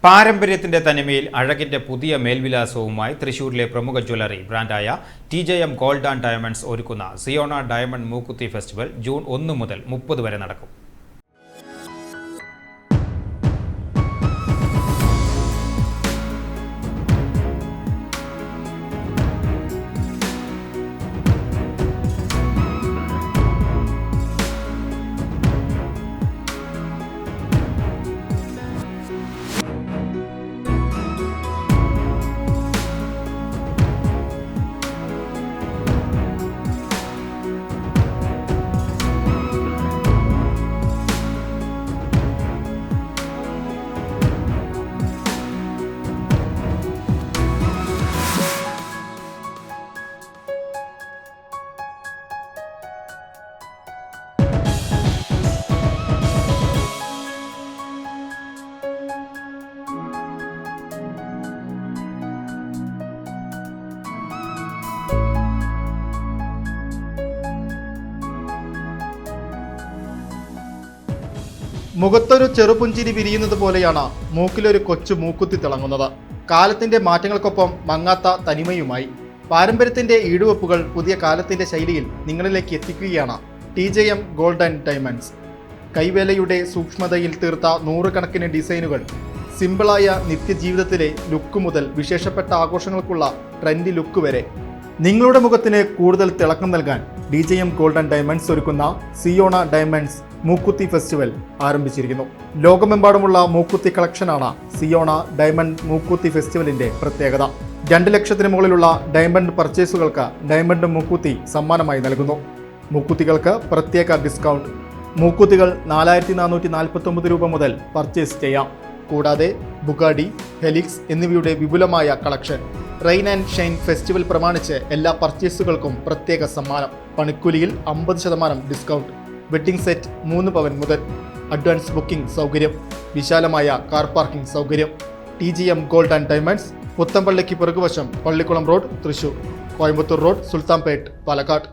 പാരമ്പര്യത്തിന്റെ തനിമയിൽ അഴകിന്റെ പുതിയ മേൽവിലാസവുമായി തൃശൂരിലെ പ്രമുഖ ജ്വല്ലറി ബ്രാൻഡായ TJM ഗോൾഡ് ആൻഡ് ഡയമണ്ട്സ് ഒരുക്കുന്ന സിയോണ ഡയമണ്ട് മൂക്കുത്തി ഫെസ്റ്റിവൽ ജൂൺ 1 മുതൽ 30 വരെ നടക്കും. മുഖത്തൊരു ചെറുപുഞ്ചിരി വിരിയുന്നത് പോലെയാണ് മൂക്കിലൊരു കൊച്ചു മൂക്കുത്തി തിളങ്ങുന്നത്. കാലത്തിന്റെ മാറ്റങ്ങൾക്കൊപ്പം മങ്ങാത്ത തനിമയുമായി പാരമ്പര്യത്തിന്റെ ഈടുവെപ്പുകൾ പുതിയ കാലത്തിന്റെ ശൈലിയിൽ നിങ്ങളിലേക്ക് എത്തിക്കുകയാണ് TJM ഗോൾഡ് ആൻഡ് ഡയമണ്ട്സ്. കൈവേലയുടെ സൂക്ഷ്മതയിൽ തീർത്ത നൂറുകണക്കിന് ഡിസൈനുകൾ, സിമ്പിളായ നിത്യജീവിതത്തിലെ ലുക്ക് മുതൽ വിശേഷപ്പെട്ട ആഘോഷങ്ങൾക്കുള്ള ട്രെൻഡി ലുക്ക് വരെ നിങ്ങളുടെ മുഖത്തിന് കൂടുതൽ തിളക്കം നൽകാൻ TJM ഗോൾഡ് ആൻഡ് ഡയമണ്ട്സ് ഒരുക്കുന്ന സിയോണ ഡയമണ്ട്സ് മൂക്കുത്തി ഫെസ്റ്റിവൽ ആരംഭിച്ചിരിക്കുന്നു. ലോകമെമ്പാടുമുള്ള മൂക്കുത്തി കളക്ഷനാണ് സിയോണ ഡയമണ്ട് മൂക്കുത്തി ഫെസ്റ്റിവലിന്റെ പ്രത്യേകത. 2 ലക്ഷത്തിന് മുകളിലുള്ള ഡയമണ്ട് പർച്ചേസുകൾക്ക് ഡയമണ്ട് മൂക്കുത്തി സമ്മാനമായി നൽകുന്നു. മൂക്കുത്തികൾക്ക് പ്രത്യേക ഡിസ്കൗണ്ട്. മൂക്കുത്തികൾ 4449 രൂപ മുതൽ പർച്ചേസ് ചെയ്യാം. കൂടാതെ ബുഗാഡി, ഹെലിക്സ് എന്നിവയുടെ വിപുലമായ collection. Rain and shine festival പ്രമാണിച്ച് എല്ലാ പർച്ചേസുകൾക്കും പ്രത്യേക സമ്മാനം. പണിക്കൂലിയിൽ 50% ഡിസ്കൗണ്ട്. വെഡ്ഡിംഗ് സെറ്റ് 3 പവൻ മുതൽ. അഡ്വാൻസ് ബുക്കിംഗ് സൗകര്യം. വിശാലമായ കാർ പാർക്കിംഗ് സൗകര്യം. TJM ഗോൾഡ് ആൻഡ് ഡയമണ്ട്സ്, പുത്തമ്പള്ളിക്ക് പിറകുവശം, പള്ളിക്കുളം റോഡ്, തൃശൂർ. കോയമ്പത്തൂർ റോഡ്, സുൽത്താൻപേട്ട്, പാലക്കാട്.